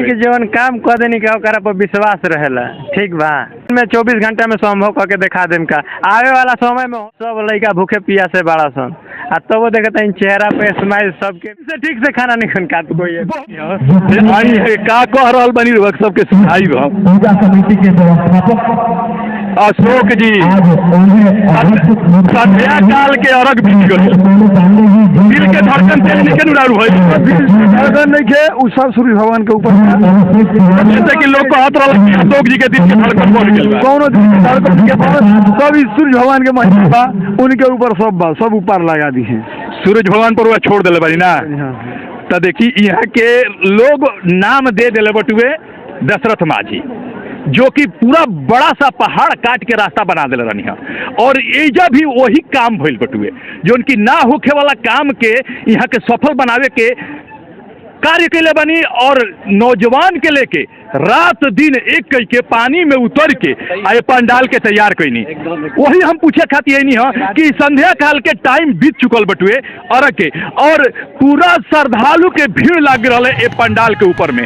के जीवन काम कर देनी का ओकरा पर विश्वास रहेला। ठीक बा, मैं 24 घंटा में संभव करके दिखा देम का आवे वाला समय में सब लड़का भूखे पिया से बड़ा सन आ तब वो देखता चेहरा पे स्माइल सबके से ठीक से खाना नहीं खन खात कोई का कह रहल बनी रख सबके सुनाई पूजा समिति के व्यवस्थापक अशोक जी संध्या काल के अर्घ बीत गए दिल के धड़कन तेज निकल उड़ारू है धड़कन नहीं के उ सब सूर्य भगवान के ऊपर जैसे कि लोग कहत रहल अशोक जी के दिल के धड़कन बढ़ गेल कौनो धड़कन के सब सूर्य भगवान के महिमा बा उनके ऊपर सब बा सब ऊपर लगा दी है सूरज भगवान पर वो छोड़ देले बारी ना। तो देखी यहाँ के लोग नाम दे दिले बटुए दशरथ माझी जो कि पूरा बड़ा सा पहाड़ काट के रास्ता बना दिले रहनी है और एजा भी वही काम भइल बटुए जो उनकी ना होखे वाला काम के यहाँ के सफल बनावे के कार्य के लिए बनी और नौजवान के लेके रात दिन एक कई के पानी में उतर के आए पंडाल के तैयार कैनी। वही हम पूछे खातिर नहीं है कि संध्या काल के टाइम बीत चुकल बटुए और के और पूरा श्रद्धालु के भीड़ लग रहा है पंडाल के ऊपर में।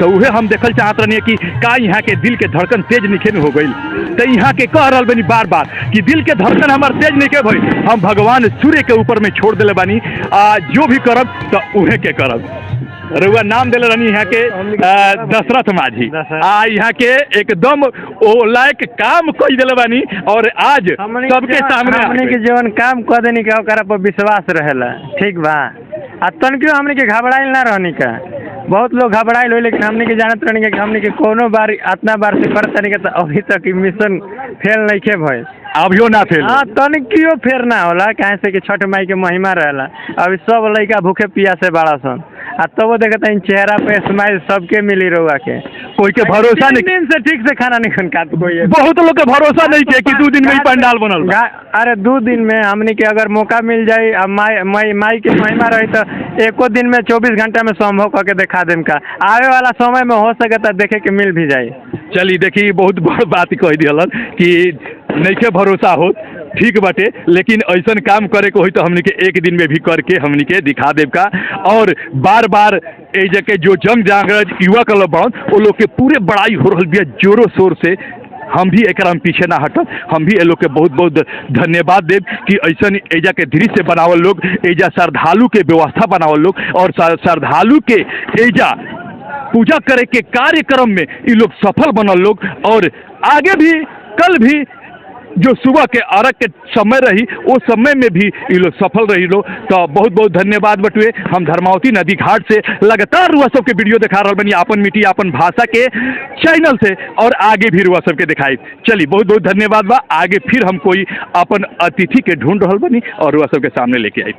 तो वह हम देखल चाहत रहनी कि का यहाँ के दिल के धड़कन तेज निखे हो गई। तो यहाँ के कह रहा बनी बार बार कि दिल के धड़कन हमार तेज निके भई हम भगवान सूर्य के ऊपर में छोड़ दिले बानी जो भी करब तो उहे के करब। रुआ नाम दिले रहनी यहाँ के दशरथ माझी यहाँ के एकदम ओ लायक काम कोई दिले बानी और आज सबके सामने के जीवन काम कर देनी का ओकरा पर विश्वास रहेला। ठीक बा, आ तनकियो हमने के घबराइल ना रहनी का बहुत लोग घबराइल हो लेकिन हमने के जानत रहनी कि हमने के कोनो बार इतना बार से करत तनी के अभी तक मिशन फेल नहीं के भइल अभियो ना फेल। हाँ तनकियो फेर ना होला काहे से कि छठ माई के महिमा रहेला। अभी सब लड़का भूखे पिया से बड़ा सन आ तब वो देखता चेहरा पे स्माइल सबके मिली रहुआ के कोई के भरोसा नहीं दिन से ठीक से खाना नहीं खन खात कोई बहुत लोग के भरोसा नहीं के कि 2 दिन में ही पंडाल बनल। अरे 2 दिन में हमने के अगर मौका मिल जाए अब माई के महिमा रही तो एको दिन में 24 घंटा में संभव करके दिखा देम का आवे वाला समय में हो सके तो देखे के मिल भी जाए। चलिए देखिए बहुत बड़ बात कह दिलन कि नहीं के भरोसा हो ठीक बाटे लेकिन ऐसा काम करे को हो तो हमने के एक दिन में भी करके हमने के दिखा देव का और बार बार एजा के जो जंग जागरज युवा क्लब वो लोग के पूरे बड़ाई हो रहा बिया जोरों शोर से। हम भी एक पीछे ना हटब हम भी ये लोग के बहुत बहुत धन्यवाद देव कि ऐसा एजा के दृश्य बनावल लोग एजा श्रद्धालु के व्यवस्था बनावल लोग और श्रद्धालु के एजा पूजा करे के कार्यक्रम में ये लोग सफल बनल लोग और आगे भी कल भी जो सुबह के अर्घ के समय रही वो समय में भी ये लोग सफल रही लो। तो बहुत बहुत धन्यवाद बटुए। हम धर्मावती नदी घाट से लगातार रुआ सबके वीडियो दिखा रहा बनी आपन मिट्टी आपन भाषा के चैनल से और आगे भी रुआ सबके दिखाई। चलिए बहुत बहुत धन्यवाद बा। आगे फिर हम कोई अपन अतिथि के ढूंढ रहा बनी और रुआ सबके सामने लेके आई।